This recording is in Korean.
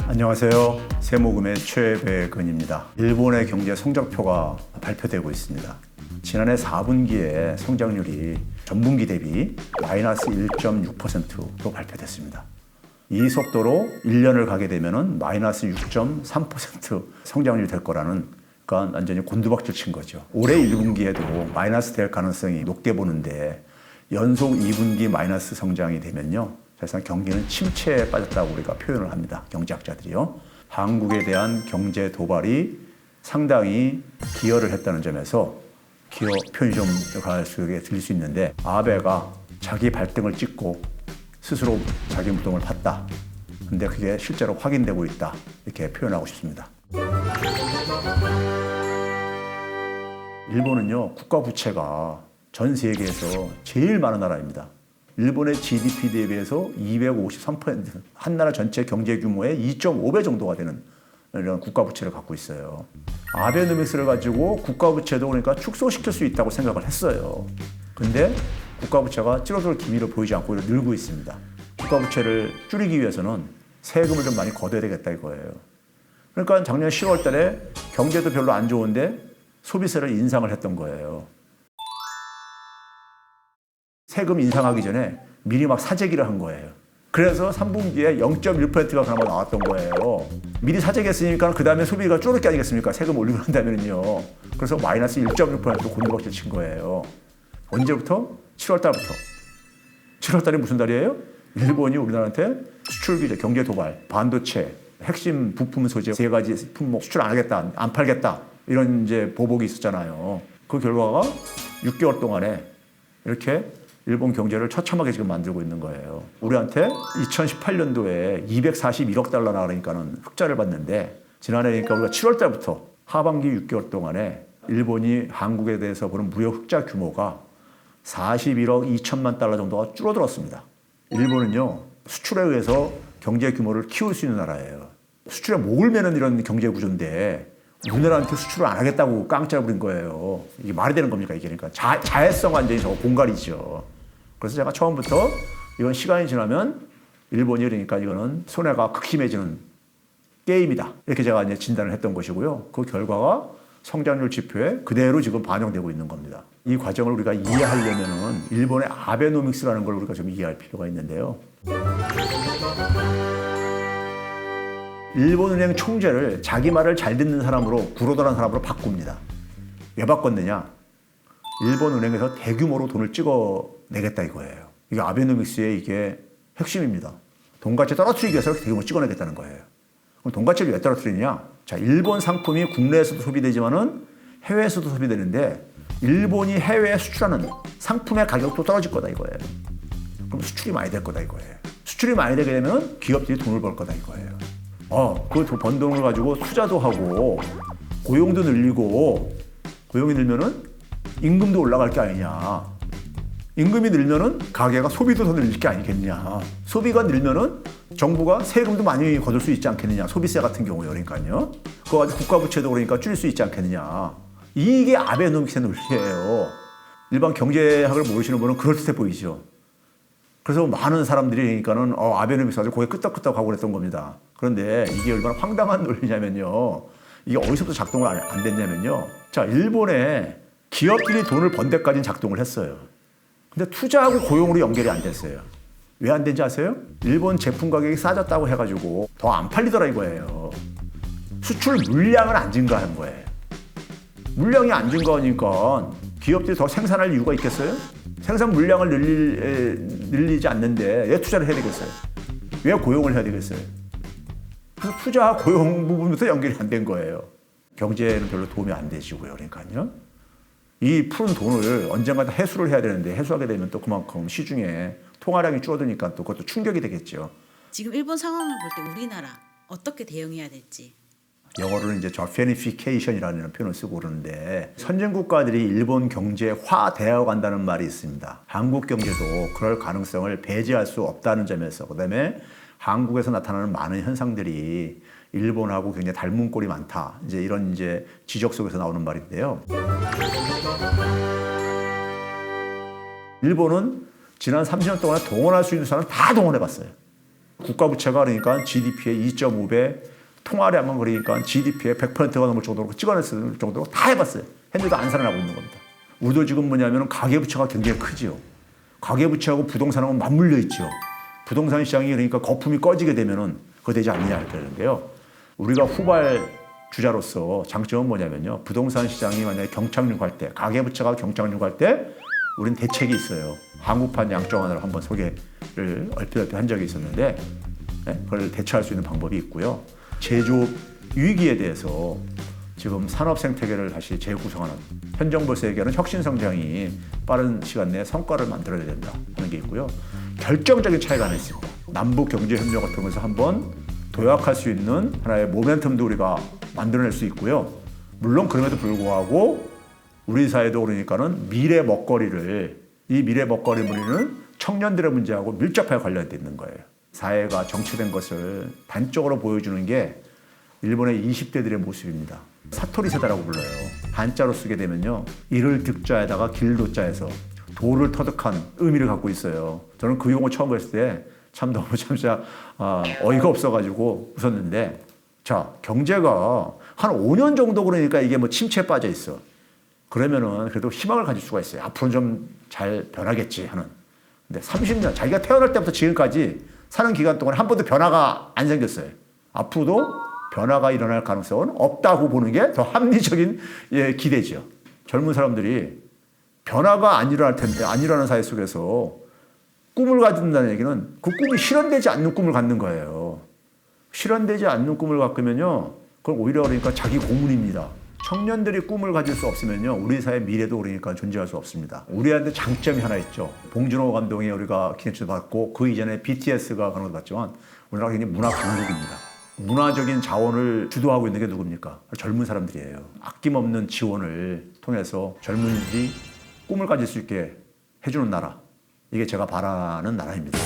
안녕하세요. 세모금의 최백은입니다. 일본의 경제 성적표가 발표되고 있습니다. 지난해 4분기에 성장률이 전분기 대비 마이너스 1.6%로 발표됐습니다. 이 속도로 1년을 가게 되면 마이너스 6.3% 성장률이 될 거라는, 그러니까 완전히 곤두박질 친 거죠. 올해 1분기에도 마이너스 될 가능성이 높게 보는데 연속 2분기 마이너스 성장이 되면요, 사실상 경기는 침체에 빠졌다고 우리가 표현을 합니다. 경제학자들이요. 한국에 대한 경제 도발이 상당히 기여를 했다는 점에서 기여 편의점 속에 들릴 수 있는데, 아베가 자기 발등을 찍고 스스로 자기 무덤을 팠다. 근데 그게 실제로 확인되고 있다. 이렇게 표현하고 싶습니다. 일본은요, 국가 부채가 전 세계에서 제일 많은 나라입니다. 일본의 GDP 대비해서 253%, 한 나라 전체 경제 규모의 2.5배 정도가 되는 이런 국가 부채를 갖고 있어요. 아베노믹스를 가지고 국가 부채도 그러니까 축소시킬 수 있다고 생각을 했어요. 근데 국가 부채가 찌러들 기미를 보이지 않고 늘고 있습니다. 국가 부채를 줄이기 위해서는 세금을 좀 많이 걷어야 되겠다 이거예요. 그러니까 작년 10월 달에 경제도 별로 안 좋은데 소비세를 인상을 했던 거예요. 세금 인상하기 전에 미리 막 사재기를 한 거예요. 그래서 3분기에 0.1%가 그나마 나왔던 거예요. 미리 사재기했으니까 그 다음에 소비가 줄을 게 아니겠습니까? 세금 올리고 난다면요. 그래서 마이너스 1.6% 곤두박질 친 거예요. 언제부터? 7월 달부터. 7월 달이 무슨 달이에요? 일본이 우리나라한테 수출 규제, 경제 도발, 반도체, 핵심 부품 소재 세 가지 품목 수출 안 하겠다, 안 팔겠다, 이런 이제 보복이 있었잖아요. 그 결과가 6개월 동안에 이렇게 일본 경제를 처참하게 지금 만들고 있는 거예요. 우리한테 2018년도에 241억 달러 나가니까는 흑자를 봤는데, 지난해 그러니까 우리가 7월 달부터 하반기 6개월 동안에 일본이 한국에 대해서 보는 무역 흑자 규모가 41억 2천만 달러 정도가 줄어들었습니다. 일본은요, 수출에 의해서 경제 규모를 키울 수 있는 나라예요. 수출에 목을 매는 이런 경제 구조인데 우리나라한테 수출을 안 하겠다고 깡짜 부린 거예요. 이게 말이 되는 겁니까 이게? 그러니까 자해성 완전히 저거 공갈이죠. 그래서 제가 처음부터 이건 시간이 지나면 일본이 그러니까 이거는 손해가 극심해지는 게임이다, 이렇게 제가 이제 진단을 했던 것이고요. 그 결과가 성장률 지표에 그대로 지금 반영되고 있는 겁니다. 이 과정을 우리가 이해하려면은 일본의 아베노믹스라는 걸 우리가 좀 이해할 필요가 있는데요. 일본은행 총재를 자기 말을 잘 듣는 사람으로, 구로더란 사람으로 바꿉니다. 왜 바꿨느냐? 일본은행에서 대규모로 돈을 찍어내겠다 이거예요. 이게 아베노믹스의 이게 핵심입니다. 돈가치 떨어뜨리기 위해서 대규모로 찍어내겠다는 거예요. 그럼 돈가치를 왜 떨어뜨리냐? 자, 일본 상품이 국내에서도 소비되지만은 해외에서도 소비되는데, 일본이 해외에 수출하는 상품의 가격도 떨어질 거다 이거예요. 그럼 수출이 많이 될 거다 이거예요. 수출이 많이 되게 되면 기업들이 돈을 벌 거다 이거예요. 그 번 돈을 가지고 투자도 하고 고용도 늘리고, 고용이 늘면은 임금도 올라갈 게 아니냐. 임금이 늘면은 가게가 소비도 더 늘릴 게 아니겠냐. 소비가 늘면은 정부가 세금도 많이 거둘 수 있지 않겠느냐. 소비세 같은 경우에 그러니까요. 그거 가지고 국가 부채도 그러니까 줄일 수 있지 않겠느냐. 이게 아베노믹스의 논리예요. 일반 경제학을 모르시는 분은 그럴듯해 보이죠. 그래서 많은 사람들이 그러니까는 아베노믹스 가지고 고개 끄덕끄덕하고 그랬던 겁니다. 그런데 이게 얼마나 황당한 논리냐면요. 이게 어디서부터 작동을 안 됐냐면요. 자, 일본에 기업들이 돈을 번 데까지는 작동을 했어요. 근데 투자하고 고용으로 연결이 안 됐어요. 왜 안 된지 아세요? 일본 제품 가격이 싸졌다고 해가지고 더 안 팔리더라 이거예요. 수출 물량을 안 증가한 거예요. 물량이 안 증가하니까 기업들이 더 생산할 이유가 있겠어요? 생산 물량을 늘리지 않는데 왜 투자를 해야 되겠어요? 왜 고용을 해야 되겠어요? 그래서 투자와 고용 부분부터 연결이 안 된 거예요. 경제에는 별로 도움이 안 되시고요. 그러니까요. 이 푸른 돈을 언젠가 회수를 해야 되는데, 회수하게 되면 또 그만큼 시중에 통화량이 줄어드니까 또 그것도 충격이 되겠죠. 지금 일본 상황을 볼 때 우리나라 어떻게 대응해야 될지. 영어로는 이제 Japanification이라는 표현을 쓰고 그러는데, 선진 국가들이 일본 경제화되어 간다는 말이 있습니다. 한국 경제도 그럴 가능성을 배제할 수 없다는 점에서, 그다음에 한국에서 나타나는 많은 현상들이 일본하고 굉장히 닮은 꼴이 많다. 이제 이런 이제 지적 속에서 나오는 말인데요. 일본은 지난 30년 동안 동원할 수 있는 사람 다 동원해 봤어요. 국가 부채가 그러니까 GDP의 2.5배, 통화량은 그러니까 GDP의 100%가 넘을 정도로 찍어냈을 정도로 다 해봤어요. 했는데도 안 살아나고 있는 겁니다. 우리도 지금 뭐냐면 가계부채가 굉장히 크지요. 가계부채하고 부동산하고 맞물려 있죠. 부동산 시장이 그러니까 거품이 꺼지게 되면은 그거 되지 않느냐 그러는데요. 우리가 후발 주자로서 장점은 뭐냐면요. 부동산 시장이 만약에 경착륙할 때, 가계부채가 경착륙할 때 우린 대책이 있어요. 한국판 양정안을 한번 소개를 얼핏 한 적이 있었는데 그걸 대처할 수 있는 방법이 있고요. 제조업 위기에 대해서 지금 산업 생태계를 다시 재구성하는 현 정부에서 얘기하는 혁신 성장이 빠른 시간 내에 성과를 만들어야 된다 하는 게 있고요. 결정적인 차이가 하나 있습니다. 남북 경제 협력을 통해서 한번 도약할 수 있는 하나의 모멘텀도 우리가 만들어낼 수 있고요. 물론 그럼에도 불구하고 우리 사회도 그러니까는 미래 먹거리를 이 미래 먹거리 문제는 청년들의 문제하고 밀접하게 관련돼 있는 거예요. 사회가 정체된 것을 단적으로 보여주는 게 일본의 20대들의 모습입니다. 사토리 세대라고 불러요. 한자로 쓰게 되면요. 이를 득자에다가 길도자에서 도를 터득한 의미를 갖고 있어요. 저는 그 용어 처음 봤을 때 참 너무 진짜 어이가 없어가지고 웃었는데 자 경제가 한 5년 정도 그러니까 이게 뭐 침체에 빠져 있어. 그러면은 그래도 희망을 가질 수가 있어요. 앞으로는 좀 잘 변하겠지 하는. 근데 30년 자기가 태어날 때부터 지금까지 사는 기간 동안 한 번도 변화가 안 생겼어요. 앞으로도 변화가 일어날 가능성은 없다고 보는 게 더 합리적인 기대죠. 젊은 사람들이 변화가 안 일어날 텐데 안 일어나는 사회 속에서 꿈을 가진다는 얘기는 그 꿈이 실현되지 않는 꿈을 갖는 거예요. 실현되지 않는 꿈을 갖으면요, 그건 오히려 그러니까 자기 고문입니다. 청년들이 꿈을 가질 수 없으면요, 우리 사회 미래도 그러니까 존재할 수 없습니다. 우리한테 장점이 하나 있죠. 봉준호 감독이 우리가 기념치도 받고 그 이전에 BTS가 그런 것도 받지만 우리나라가 굉장히 문화 강국입니다. 문화적인 자원을 주도하고 있는 게 누굽니까? 젊은 사람들이에요. 아낌없는 지원을 통해서 젊은이들이 꿈을 가질 수 있게 해주는 나라. 이게 제가 바라는 나라입니다.